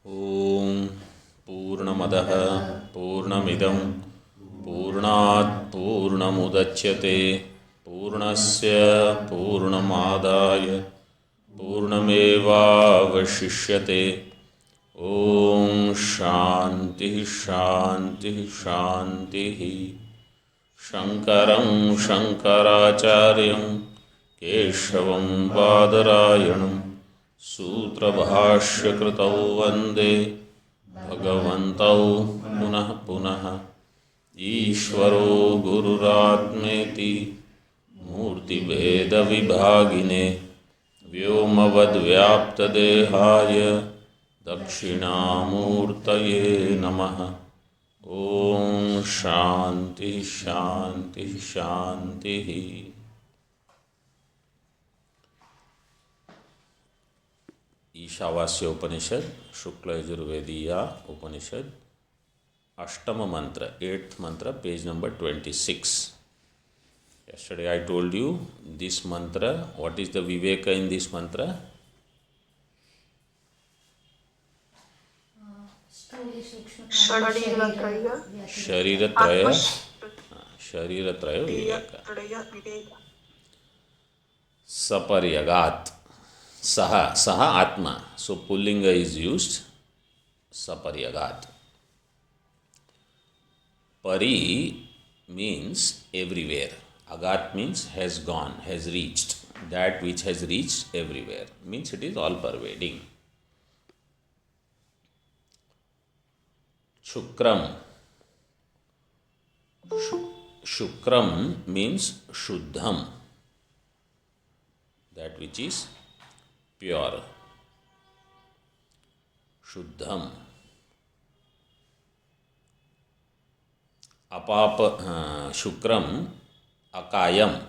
ॐ पूर्णमदः पूर्णमिदं पूर्णात् पूर्णमुदच्यते पूर्णस्य पूर्णमादाय पूर्णमेवावशिष्यते। ॐ शान्तिः शान्तिः शान्तिः। शङ्करं शङ्कराचार्यं केशवं बादरायणं सूत्रभाष्यकृतौ वन्दे भगवन्तौ पुनः पुनः। ईश्वरो गुरुरात्मेति मूर्तिभेदविभागिने व्योमवद्व्याप्तदेहाय दक्षिणामूर्तये नमः। ॐ शान्तिः शान्तिः शान्तिः। ईशावास्य उपनिषद शुक्ल यजुर्वेदीय उपनिषद अष्टम मंत्र 8th mantra page number 26. Yesterday I told you this mantra, what is the viveka in this mantra? शरीरत्रय विवेक सपर्यगात सह आत्मा, so pullinga is used saparyagat. Pari means everywhere, agat means has gone, has reached, that which has reached everywhere, means it is all pervading. Shukram, shukram means shuddham, that which is pure. Shuddham. Shukram, akayam.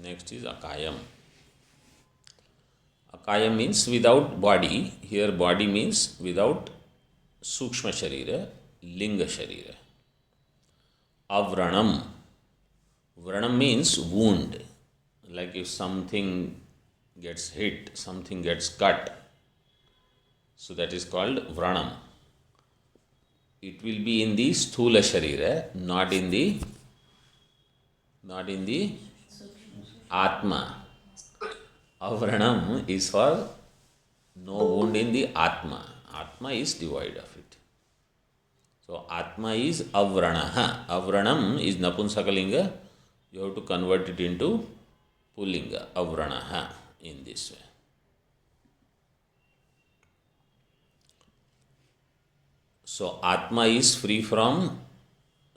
Next is akayam. Akayam means without body. Here body means without sukshma sharira, linga sharira. Avranam. Vranam means wound. Like if something gets hit, something gets cut. So that is called vranam. It will be in the sthula sharira, not in the atma. Avranam is for no wound in the atma. Atma is devoid of it. So atma is avranaha. Avranam is napunsakalinga. You have to convert it into pullinga, avranaha, in this way. So atma is free from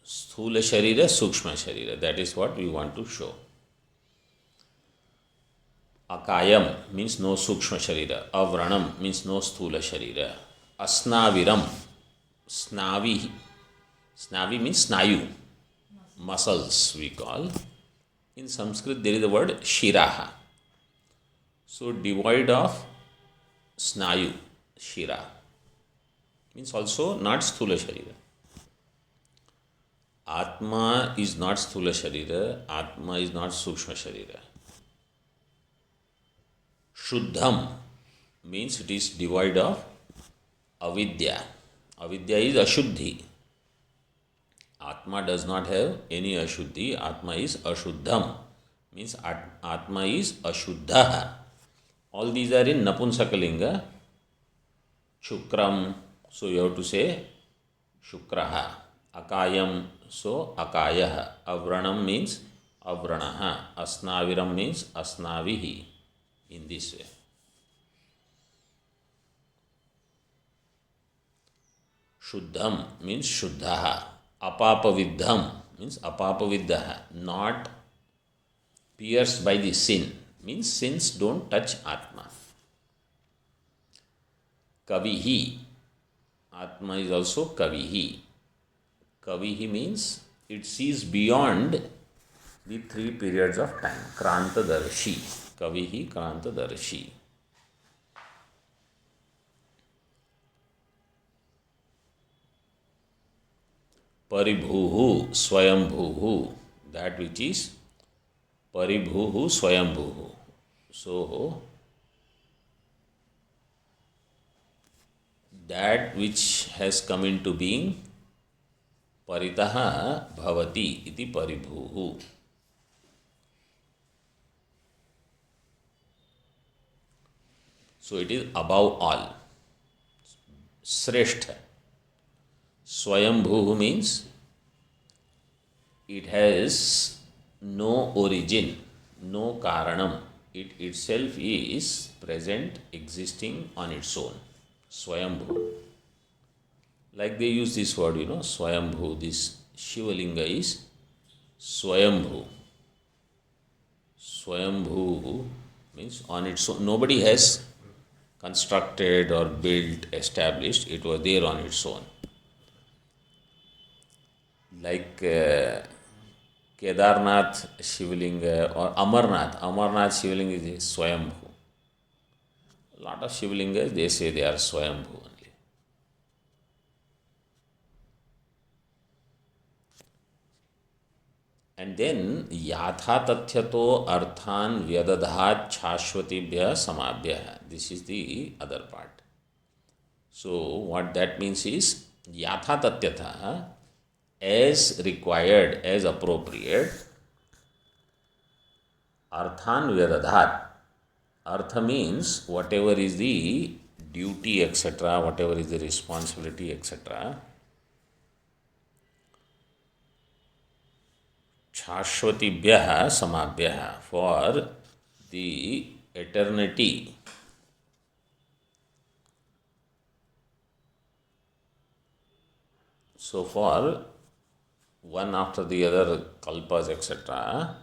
sthula sharira, sukshma sharira. That is what we want to show. Akayam means no sukshma sharira. Avranam means no sthula sharira. Asnaviram, snavi. Snavi means snayu, muscles we call. In Sanskrit there is the word shiraha. So devoid of snayu, shira, means also not sthula sharira. Atma is not sthula sharira, Atma is not sukshma sharira. Shuddham means it is devoid of avidya. Avidya is ashuddhi. Atma does not have any ashuddhi. Atma is ashuddham, means Atma is ashuddha. All these are in napunsakalinga. Shukram, so you have to say shukraha. Akayam, so akayaha. Avranam means avranaha. Asnaviram means asnavihi. In this way. Shuddham means shuddhaha. Apapaviddham means apapaviddaha. Not pierced by the sin, means sins don't touch Atma. Kavihi. Atma is also Kavihi. Kavihi means it sees beyond the 3 periods of time. Krantadarshi. Kavihi Krantadarshi. Paribhuhu Swayambhuhu. That which is Paribhuhu Swayambhuhu. So that which has come into being परितः भवति इति परिभूः. So it is above all. Shrestha. Swayambhu means it has no origin, no karanam. It itself is present, existing on its own. Swayambhu. Like they use this word, Swayambhu. This Shivalinga is Swayambhu. Swayambhu means on its own. Nobody has constructed or built, established. It was there on its own. Like Kedarnath Shivalinga or Amarnath. Amarnath Shivalinga is Swayambhu. A lot of Shivalingas, they say they are Swayambhu only. And then Yatha Tathyato Arthan Vyadadhat Chashvatibhya Samabhya. This is the other part. So what that means is Yatha Tathyatha, as required, as appropriate, Arthan Vyadadhat. Artha means whatever is the duty, etc., whatever is the responsibility, etc. Shashvatibhyah samabhyah, for the eternity. So for one after the other kalpas, etc.,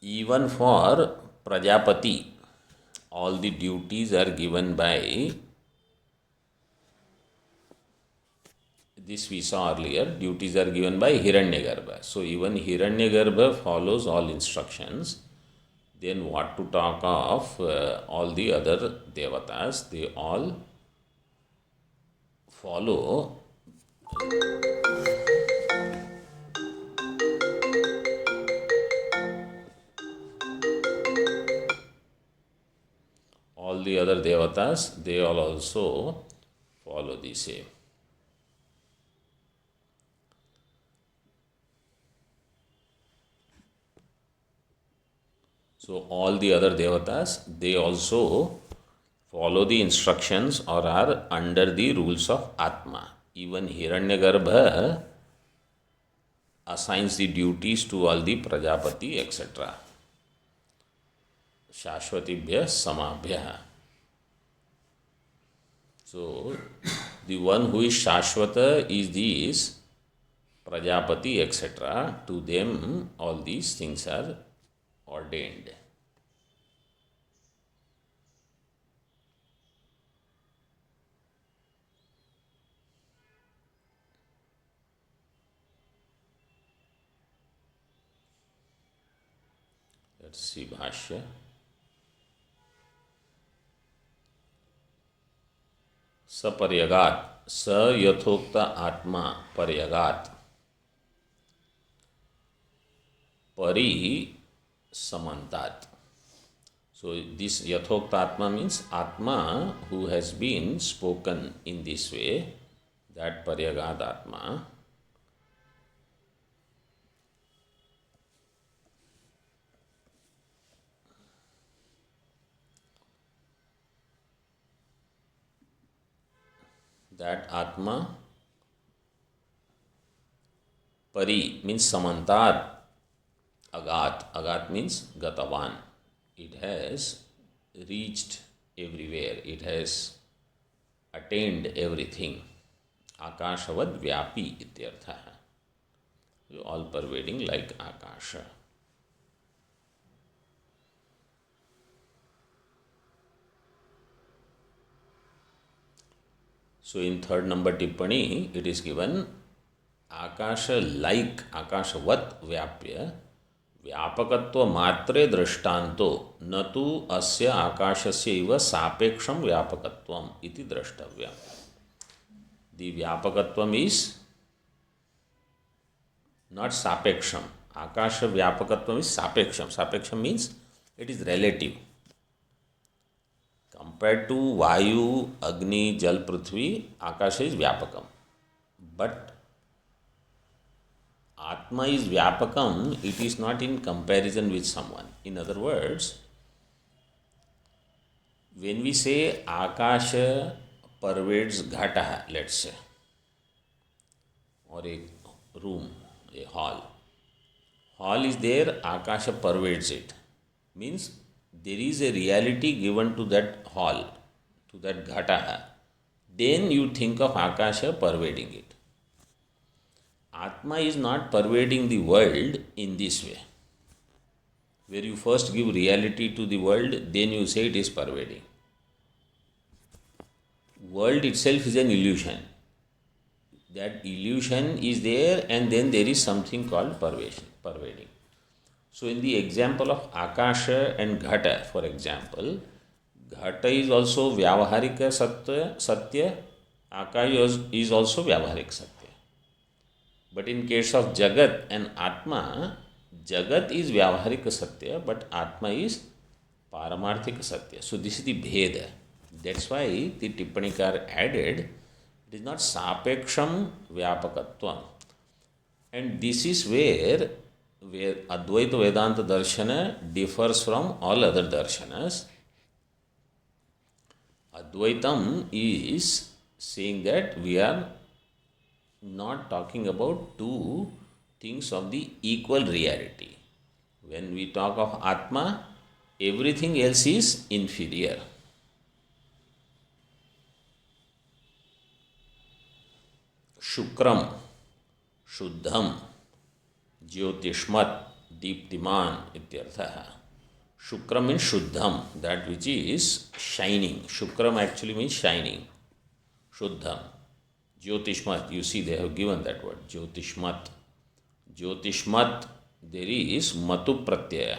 even for Prajapati, all the duties are given by, this we saw earlier, duties are given by Hiranyagarbha. So even Hiranyagarbha follows all instructions. Then what to talk of all the other devatas, they all follow all the other devatas, they all also follow the same. So all the other devatas, they also follow the instructions or are under the rules of Atma. Even Hiranyagarbha assigns the duties to all the Prajapati, etc. Shashvatibhyah samabhyah. So the one who is Shashvata is these Prajapati, etc. To them all these things are ordained. Let's see Bhashya. Saparyagat. Sa yathokta atma paryagat. Pari samantat. So this yathokta atma means atma who has been spoken in this way, that paryagat atma. That atma, pari means samantat, agat. Agat means gatavan. It has reached everywhere. It has attained everything. Akashavad vyapi ityartha. All pervading like akasha. So in third number tippani, it is given akasha like akashavat vyapya व्यापकत्व मात्रे दृष्टान्तो न तु अस्य आकाशस्य इव सापेक्षम व्यापकत्वम इति द्रष्टव्यम. The vyapakatvam is not sapeksham. Akasha vyapakatvam is sapeksham. Sapeksham means it is relative. Compared to Vayu, Agni, Jal, Prithvi, Akasha is Vyapakam. But Atma is Vyapakam, it is not in comparison with someone. In other words, when we say Akasha pervades Ghata, let's say, or a room, a hall. Hall is there, Akasha pervades it. Means there is a reality given to that hall, to that Ghata. Then you think of Akasha pervading it. Atma is not pervading the world in this way, where you first give reality to the world, then you say it is pervading. World itself is an illusion. That illusion is there, and then there is something called pervading. So in the example of Akasha and Ghata, for example, Ghata is also Vyavaharika Satya, Akasha is also Vyavaharik Satya. But in case of Jagat and Atma, Jagat is Vyavaharika Satya, but Atma is Paramarthika Satya. So this is the Bheda. That's why the Tippanikar added, it is not Sapeksham Vyapakatvam. And this is where Advaita Vedanta Darshana differs from all other darshanas. Advaitam is saying that we are not talking about two things of the equal reality. When we talk of Atma, everything else is inferior. Shukram, Shuddham, Jyotishmat, Deeptiman ityarthaha. Shukram means Shuddham, that which is shining. Shukram actually means shining. Shuddham. Jyotishmat, you see they have given that word, Jyotishmat. Jyotishmat, there is Matu Pratyaya.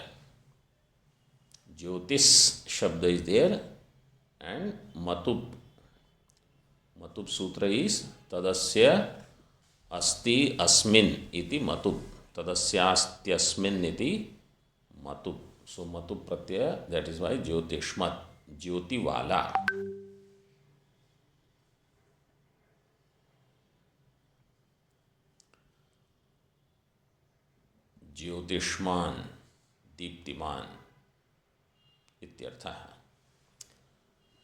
Jyotis Shabda is there and Matup. Matup Sutra is Tadasya Asti Asmin iti Matup. Tadasya Asti Asmin iti Matup. So Matup Pratyaya, that is why Jyotishmat, Jyoti Wala. Jyotishman, Deeptiman ityartha.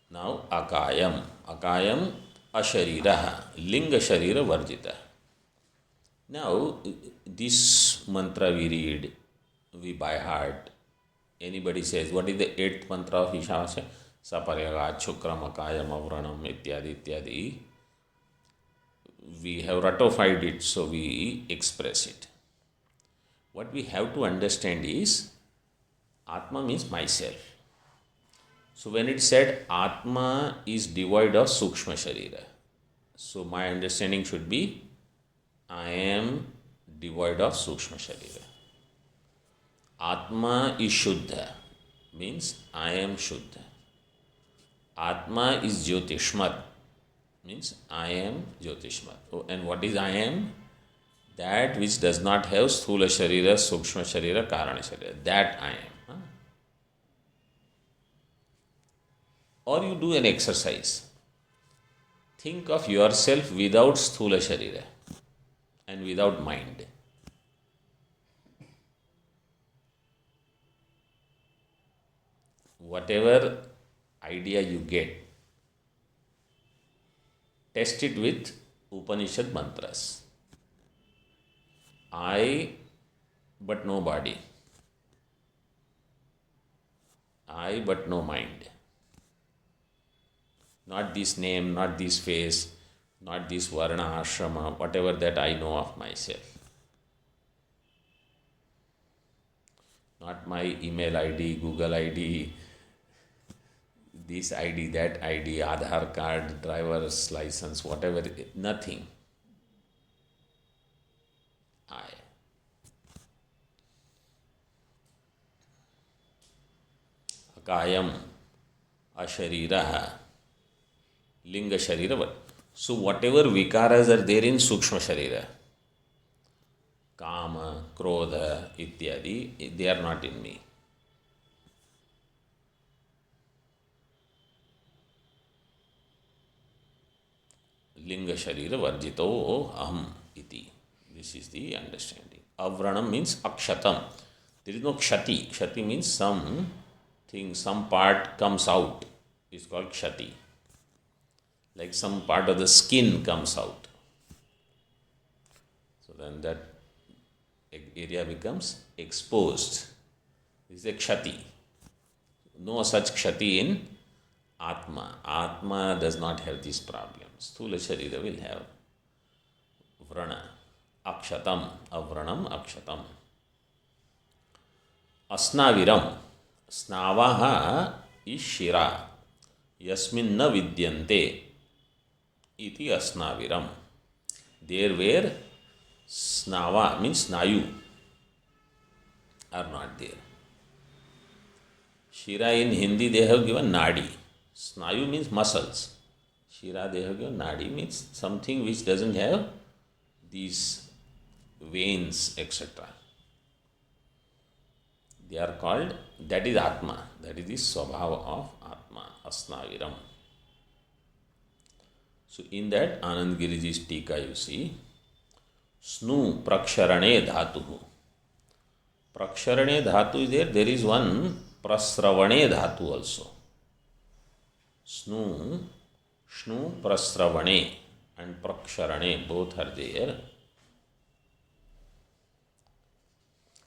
Now Akayam. Akayam Ashariraha, Linga Sharira Varjita. Now this mantra we read, we by heart. Anybody says, what is the eighth mantra of Ishavasya? Saparyaga, Chukram, Akayam, Avranam, ityadi, ityadi. We have ratified it, so we express it. What we have to understand is, Atma means myself. So when it said Atma is devoid of Sukshma Sharira, so my understanding should be, I am devoid of Sukshma Sharira. Atma is Shuddha, means I am Shuddha. Atma is Jyotishmat, means I am Jyotishmat. Oh, and what is I am? That which does not have Sthula Sharira, Sukshma Sharira, Karana Sharira. That I am. Or you do an exercise. Think of yourself without Sthula Sharira and without mind. Whatever idea you get, test it with Upanishad mantras. I, but no body. I, but no mind. Not this name, not this face, not this varna, ashrama, whatever that I know of myself. Not my email ID, Google ID, this ID, that ID, Aadhaar card, driver's license, whatever, nothing. I. Akayam, Ashariraha, Linga Sharira. So whatever vikaras are there in Sukshma Sharira, Kama, Krodha, Ityadi, they are not in me. linga sharira varjito aham iti. This is the understanding. Avranam means akshatam. There is no kshati. Kshati means some thing, some part comes out. It's called kshati. Like some part of the skin comes out. So then that area becomes exposed. This is a kshati. No such kshati in Atma. Atma does not have these problems. Sthula Sharira will have vrana, akshatam, avranam, akshatam. Asnaviram. Snavaha is shira. Yasmin na vidyante. Iti asnaviram. There where snava means snayu are not there. Shira in Hindi they have given nadi. Snayu means muscles. Shira they have given nadi means something which doesn't have these veins, etc. They are called, that is Atma. That is the Swabhava of Atma, Asnaviram. So in that Anand Giriji's Tika you see, Snu praksharane dhatuhu. Praksharane dhatu is there. There is one prasravane dhatu also. Snu, shnu, prasravane and praksharane both are there.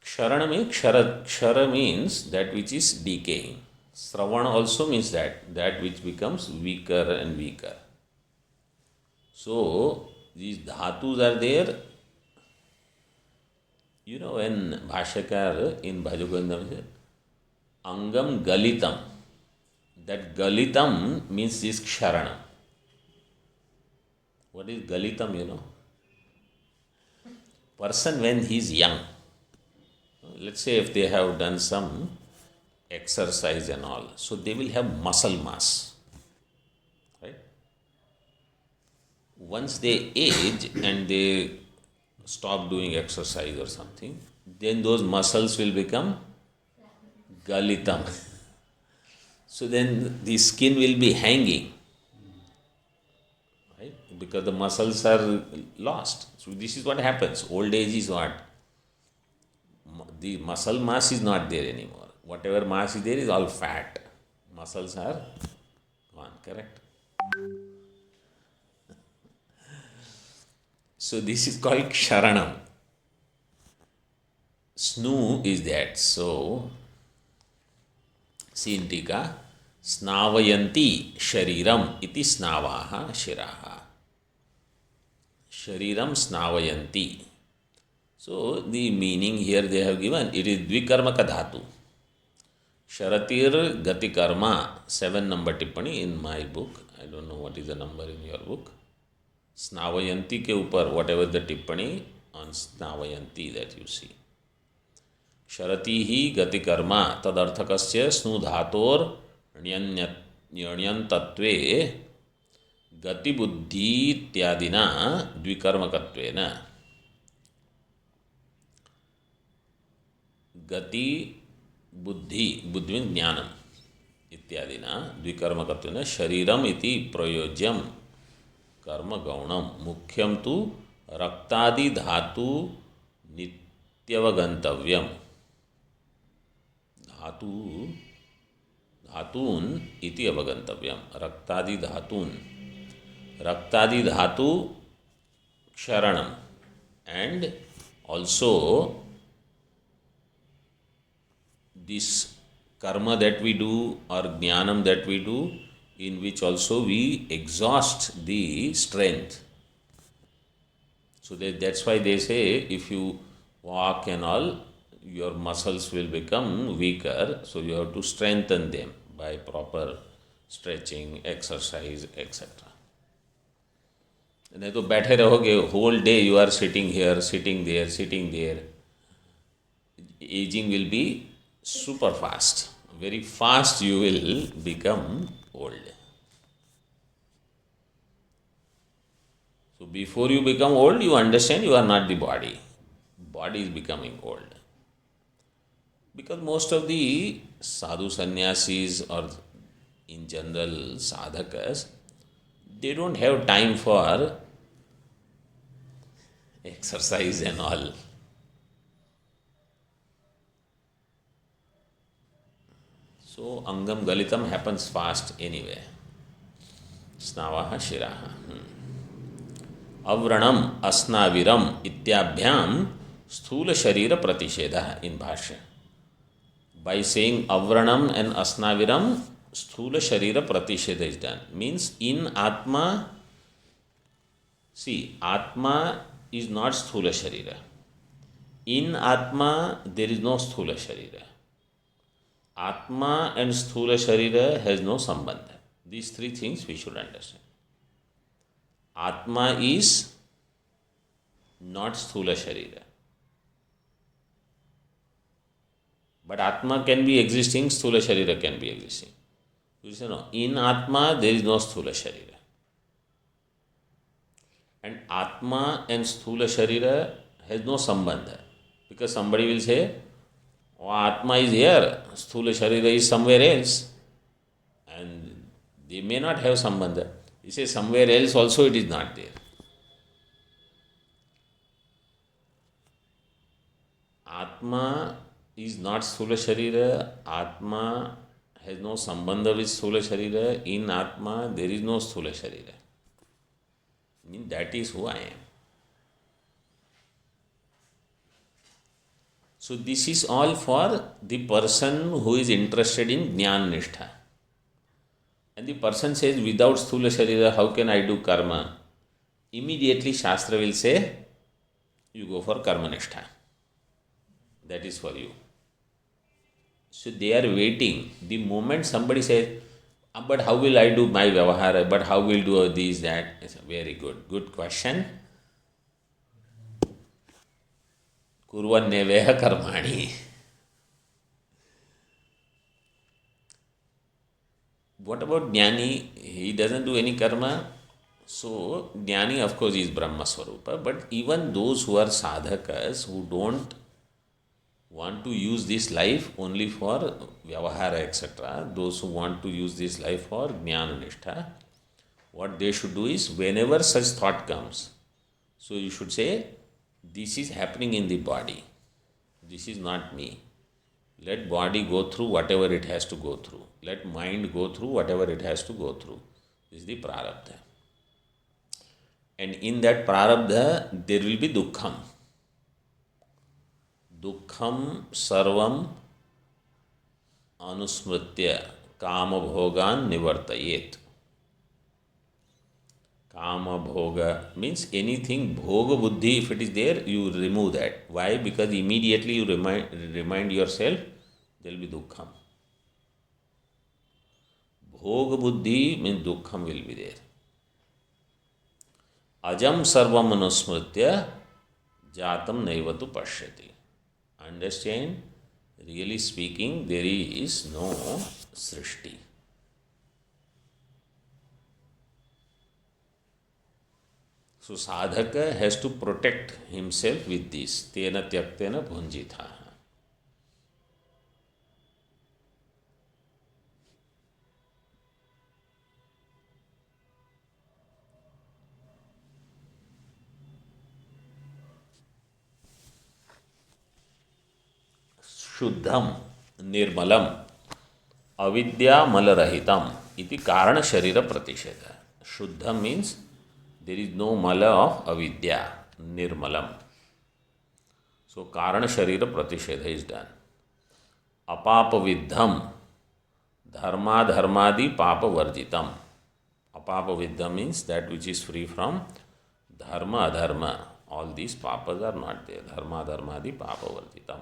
Ksharana means kshara means that which is decaying. Sravana also means that which becomes weaker and weaker. So these dhatus are there. You know, when Bhashyakar in Bhajagandam says, Angam Galitam, that Galitam means this Ksharana. What is Galitam, you know? Person when he is young, let's say if they have done some exercise and all, so they will have muscle mass, right? Once they age and they stop doing exercise or something, then those muscles will become galitam. So then the skin will be hanging, right? Because the muscles are lost. So this is what happens. Old age is what? The muscle mass is not there anymore. Whatever mass is there is all fat. Muscles are gone, correct? So this is called Ksharanam. Snu is that. So, see in Tika, Snavayanti Shariram iti Snavaha Shiraha. Shariram Snavayanti. So, the meaning here they have given, it is Dvikarmaka Dhatu. Sharatir Gati Karma, 7 number tippani in my book. I don't know what is the number in your book. Snavayanti के ऊपर whatever the टिप्पणी on Snavayanti that you see. शरति ही गति कर्मा तदर्थकस्य स्नु धातोर ण्यन्तत्वे गति बुद्धि इत्यादिना द्विकर्मकत्वेन गति बुद्धि बुद्धि में ज्ञानम इत्यादिना द्विकर्मकत्वेन शरीरम इति प्रयोज्यम कर्म गौणम मुख्यम तु रक्तादि धातु नित्यवगंतव्यम धातून इति अवगंतव्यम रक्तादि धातु क्षरणम एंड ऑल्सो दिस कर्म दैट वी डू और ज्ञानम that we do in which also we exhaust the strength. So that's why they say if you walk and all, your muscles will become weaker, so you have to strengthen them by proper stretching, exercise, etc. नहीं तो बैठे रहोगे whole day you are sitting here, sitting there, aging will be super fast. Very fast you will become old. So before you become old, you understand you are not the body. Body is becoming old. Because most of the sadhu sannyasis or in general sadhakas, they don't have time for exercise and all. So Angam Galitam happens fast anyway. Snavaha Shiraha. Avranam Asnaviram Ityabhyam Sthula Sharira Pratishedah in Bhashya. By saying Avranam and Asnaviram, Sthula Sharira Pratisheda is done. Means in Atma, see, Atma is not Sthula Sharira. In Atma, there is no Sthula Sharira. Atma and Sthula Sharira has no sambandha. These three things we should understand. Atma is not Sthula Sharira. But Atma can be existing, Sthula Sharira can be existing. You say no, in Atma there is no Sthula Sharira. And Atma and Sthula Sharira has no sambandha. Because somebody will say, oh, Atma is here, Sthula Sharira is somewhere else. And they may not have sambandha. He says somewhere else also it is not there. Atma is not Sthula Sharira. Atma has no sambandha with Sthula Sharira. In Atma there is no Sthula Sharira. I mean, that is who I am. So this is all for the person who is interested in Jnana Nishtha. And the person says, without Sthula Sharira, how can I do karma? Immediately Shastra will say, you go for Karma Nishtha. That is for you. So they are waiting. The moment somebody says, but how will I do my Vyavahara? But how will do this, that? It's a very good. Good question. Kurvanneveha karmani. What about Jnani? He doesn't do any karma. So, Jnani of course is Brahma Swarupa. But even those who are sadhakas, who don't want to use this life only for Vyavahara, etc., those who want to use this life for Jnana Nishtha, what they should do is, whenever such thought comes, so you should say, this is happening in the body. This is not me. Let body go through whatever it has to go through. Let mind go through whatever it has to go through. This is the prarabdha. And in that prarabdha, there will be dukkham. Dukkham sarvam anusmritya kama bhogan nivartayet. Kama bhoga means anything, bhoga buddhi, if it is there, you remove that. Why? Because immediately you remind yourself, there will be dukkham. Bhoga buddhi means dukkham will be there. Ajam sarvam anusmritya jatam naivatu pashyati. Understand? Really speaking, there is no srishti. So sadhaka has to protect himself with this. Tena tyaktena bhunjitha. Shuddham nirmalam avidya malarahitam iti karana sharira pratisheda. Shuddham means there is no mala of avidya, nirmalam. So karana sharira pratisheda is done. Apapa vidham dharma dharmadi papa varjitam. Apapa vidham means that which is free from dharma adharma. All these papas are not there. Dharma dharmadi papa varjitam.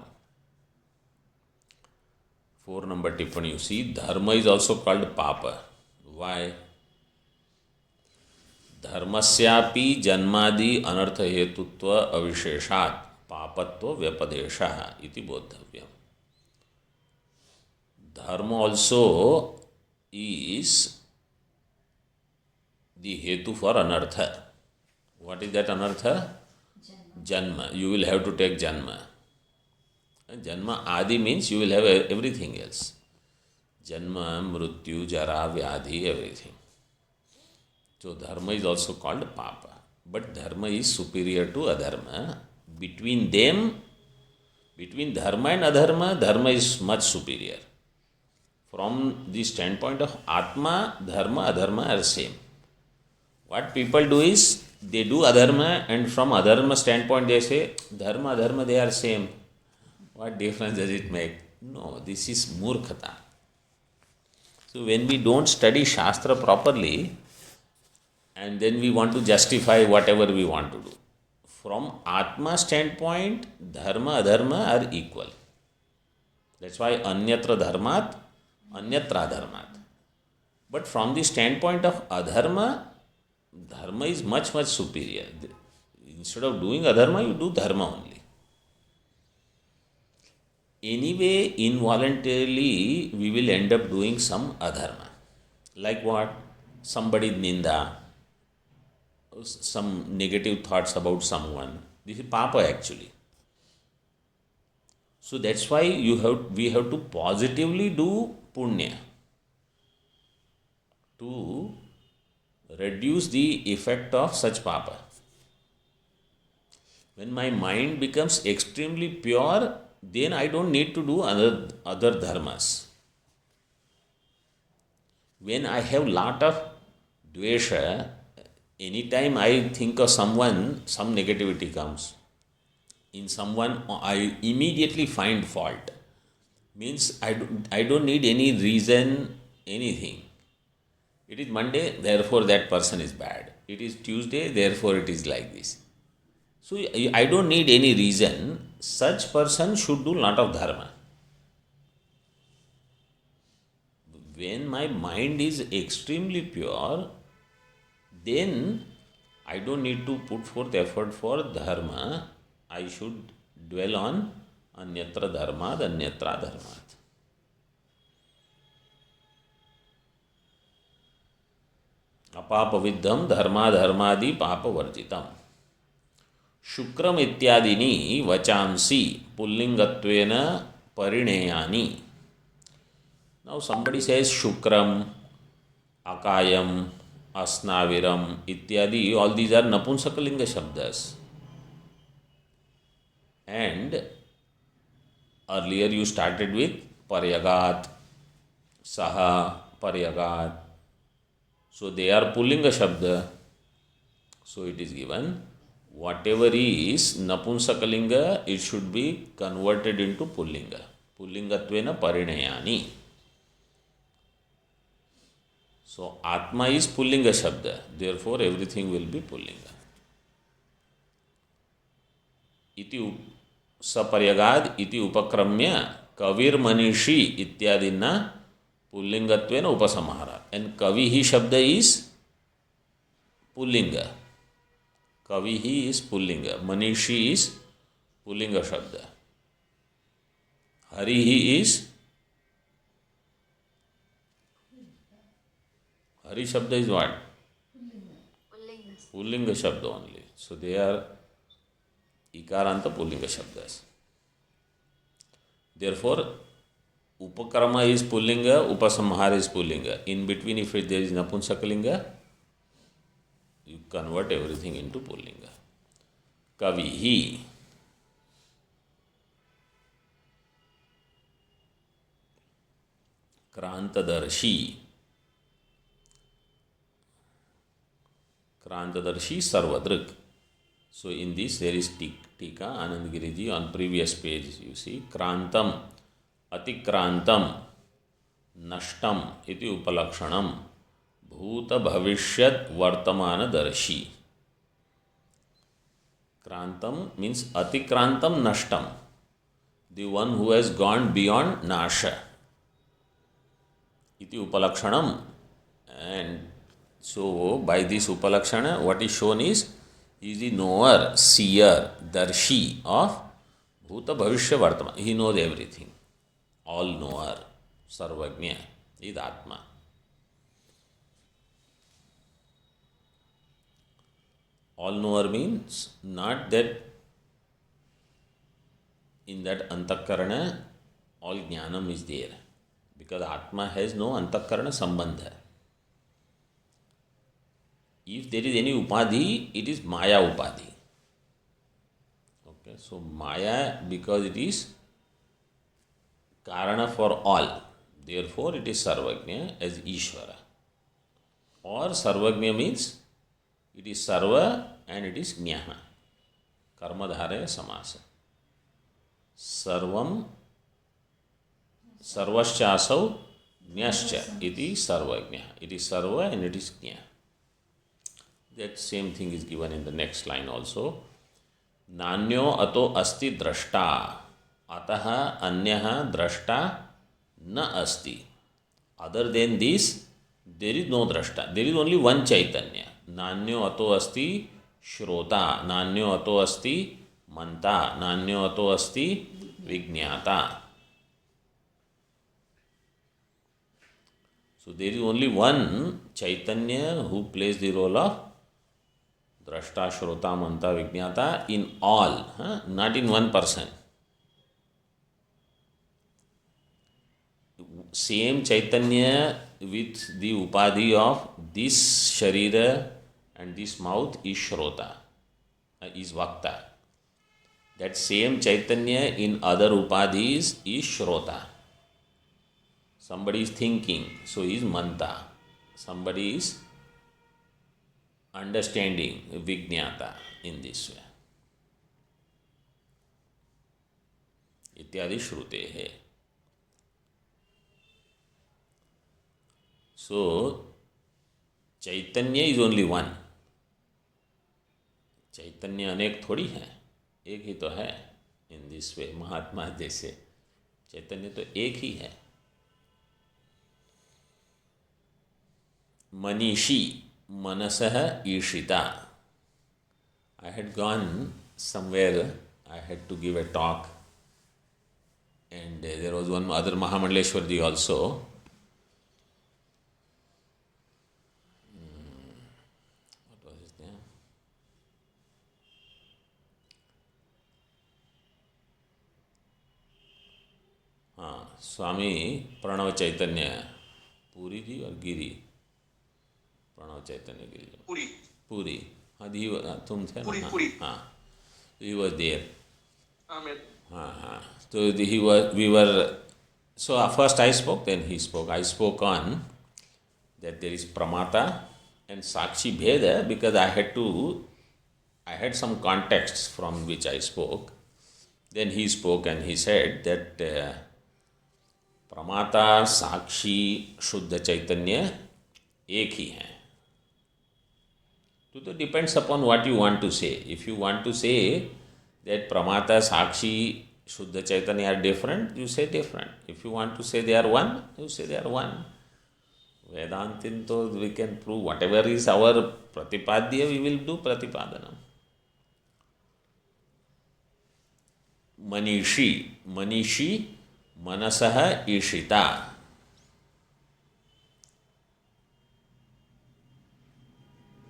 4 number tippani, you see, dharma is also called papa. Why? Dharmasyapi janmadi anartha hetutva avisheshat papatva vyapadesha iti bodhavyam. Dharma also is the hetu for anartha. What is that anartha? Janma. You will have to take janma. Janma adi means you will have everything else. Janma, mrityu, jara, vyadhi, everything. So dharma is also called papa. but dharma is superior to adharma. Between them, between dharma and adharma, dharma is much superior. From the standpoint of Atma, dharma, adharma are same. What people do is, they do adharma, and from adharma standpoint they say, dharma, adharma, they are same. What difference does it make? No, this is murkhata. So when we don't study Shastra properly, and then we want to justify whatever we want to do. From Atma standpoint, dharma, adharma are equal. That's why anyatra dharmat, anyatra dharmat. But from the standpoint of adharma, dharma is much, much superior. Instead of doing adharma, you do dharma only. Anyway, involuntarily, we will end up doing some adharma. Like what? Somebody ninda, some negative thoughts about someone. This is papa actually. So that's why we have to positively do punya to reduce the effect of such papa. When my mind becomes extremely pure, then I don't need to do other dharmas. When I have lot of dvesha, anytime I think of someone, some negativity comes. In someone, I immediately find fault. Means I don't need any reason, anything. It is Monday, therefore that person is bad. It is Tuesday, therefore it is like this. So I don't need any reason. Such person should do lot of dharma. When my mind is extremely pure, then I don't need to put forth effort for dharma. I should dwell on anyatra dharmad, anyatra dharmat. अपापविद्धम धर्माधर्मादि पापवर्जितम. शुक्रम इत्यादीनि वचांसि पुल्लिंगत्वेन परिणेयानि. Now somebody says shukram, akayam, asnaviram ityadi, all these are napunsakalinga shabdas. And earlier you started with paryagat, saha, paryagat. So they are pullinga shabda. So it is given, whatever is napunsakalinga, it should be converted into pullinga. Pullingatvena parinayani. So Atma is pullinga shabda, therefore everything will be pullinga. Iti saparyagad iti upakramya kavir manishi ityadina pullingatvena upasamhara. And kavihi shabda is pullinga. Kavihi is pullinga. Manishi is pullinga shabda. Harihi is, Hari shabda is what? Pullinga shabda only. So they are ikaranta pullinga shabdas. Therefore, upakarma is pullinga, upasamhara is pullinga. In between, if there is napunsakalinga, you convert everything into pullinga. Kavihi. Krantadarshi. Krantadarshi Sarvadrik. So in this there is Tika, Anand Giriji on previous page. You see, Krantam, Atikrantam, Nashtam, iti upalakshanam, Bhuta Bhavishyat Vartamana Darshi. Krantam means Atikrantam Nashtam, the one who has gone beyond Nasha. Iti upalakshanam. And so by this upalakshana, what is shown is the knower, seer, darshi of Bhuta Bhavishya Vartama. He knows everything. All knower, Sarvagnya is Atma. All knower means not that in that antakarana all jnanam is there, because Atma has no antakarana sambandha. If there is any upadhi, it is Maya upadhi. Okay, so Maya, because it is Karana for all, therefore it is Sarvagnya as Ishvara. Or Sarvagnya means it is Sarva and it is Jnaha. Karmadharaya samasa. Sarvam Sarvaschasau Jnascha iti Sarvagnya. It is Sarva and it is Jna. That same thing is given in the next line also. Nanyo ato asti drashta. Ataha anyah drashta na asti. Other than this, there is no drashta. There is only one Chaitanya. Nanyo ato asti shrota. Nanyo ato asti manta. Nanyo ato asti vijnata. So there is only one Chaitanya who plays the role of Drashta, Shrota, Manta, Vijnata in all, not in one person. Same Chaitanya with the upadhi of this Sharira and this mouth is Shrota, is Vakta. That same Chaitanya in other upadhis is Shrota. Somebody is thinking, so he is Manta. Somebody is understanding, Vijnata, in this way. Ityadi Shrutehe. So, Chaitanya is only one. Chaitanya अनेक थोड़ी है, एक ही तो है. In this way, महात्मा जैसे चैतन्य तो एक ही है. Manishi, Manasah Ishita. I had gone somewhere, I had to give a talk, and there was one other Mahamandaleshwarji also. What was his name? Swami Pranav Chaitanya, Puri ji or Giri? Pranav Chaitanya Giri. Puri. तुम थे ना? हाँ. He was there. So we were. So first I spoke, then he spoke. I spoke on that there is Pramata and Sakshi Bheda because I had some contexts from which I spoke. Then he spoke and he said that Pramata, Sakshi, Shuddha Chaitanya एक ही हैं. So it depends upon what you want to say. If you want to say that Pramata, Sakshi, Shuddha Chaitanya are different, you say different. If you want to say they are one, you say they are one. Vedantin, so we can prove whatever is our Pratipadya, we will do Pratipadanam. Manishi, Manasaha Ishita.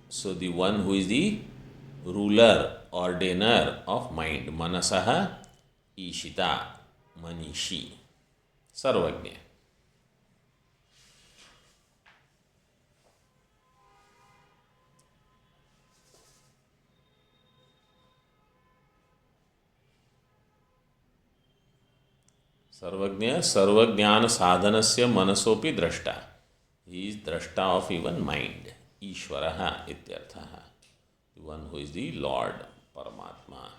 So the one who is the ruler, ordainer of mind, Manasaha Ishita, Manishi, Sarvagnya. Sarvagnya, Sarvajnana sadhanasya manasopi drashta. He is drashta of even mind. Ishvaraha ityarthaha. The one who is the Lord, Paramatma.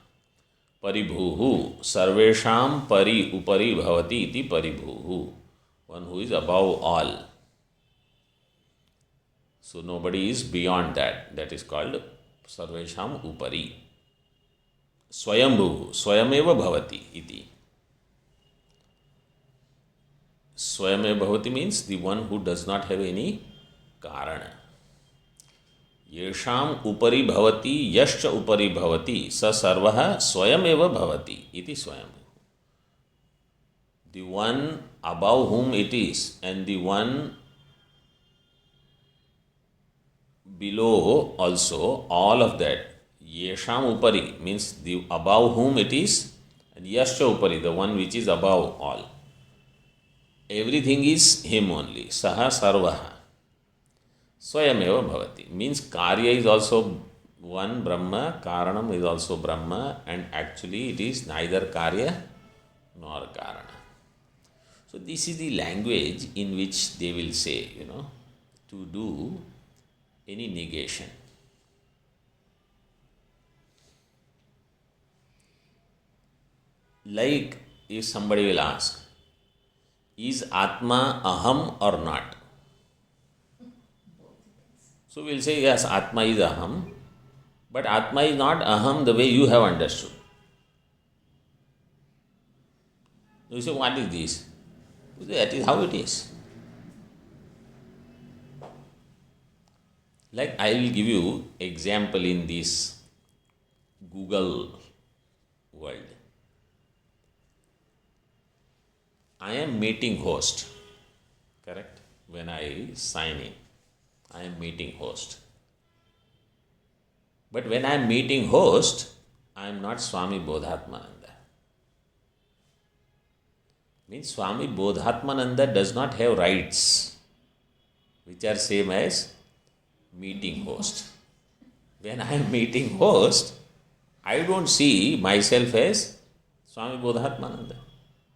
Paribhuhu, sarvesham pari upari bhavati iti paribhuhu. One who is above all. So nobody is beyond that. That is called sarvesham upari. Swayambhuhu, swayameva bhavati iti. Swayameva bhavati means the one who does not have any karana. येषाम उपरि भवति यश्च उपरि भवति स सर्वः स्वयमेव भवति इति स्वयं. The one above whom it is and the one below also, all of that. Yesham upari means the above whom it is, and yascha upari, the one which is above all. Everything is him only. Saha sarvaha. Swayameva bhavati means Karya is also one Brahma, Karanam is also Brahma, and actually it is neither Karya nor Karana. So this is the language in which they will say, to do any negation. Like if somebody will ask, is Atma aham or not? So we'll say, yes, Atma is aham, but Atma is not aham the way you have understood. You say, what is this? You say, that is how it is. Like I will give you example in this Google world. I am meeting host, correct? When I sign in, I am meeting host. But when I am meeting host, I am not Swami Bodhatmananda. Means Swami Bodhatmananda does not have rights which are same as meeting host. When I am meeting host, I don't see myself as Swami Bodhatmananda.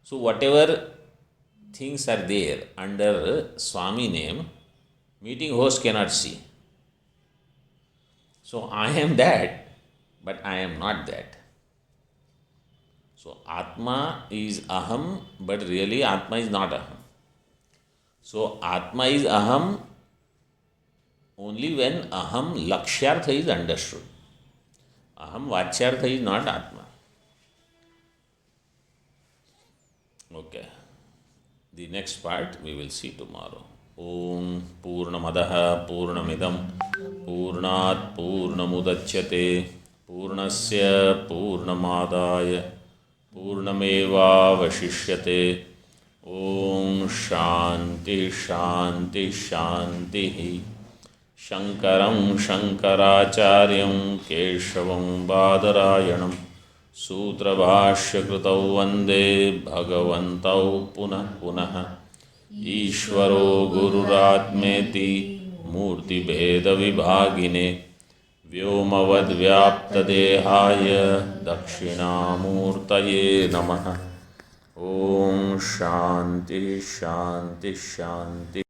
So whatever things are there under Swami name, meeting host cannot see. So I am that, but I am not that. So Atma is aham, but really Atma is not aham. So Atma is aham only when aham lakshyartha is understood. Aham vachyartha is not Atma. Okay. The next part we will see tomorrow. Om Purnamadaha Purnamidam Purnat Purnamudachyate Purnasya Purnamadaya Purnameva Vashishyate. Om Shanti Shanti Shanti. Shankaram Shankaracharyam Keshavam Badarayanam Sutrabhashya Kritau Vande Bhagavantau Punah Punah Ishvaro Gururatmeti Murti Bheda Vibhagine Vyomavad Vyapta Dehaya Dakshinamurtaye Namaha. Om Shanti Shanti Shanti.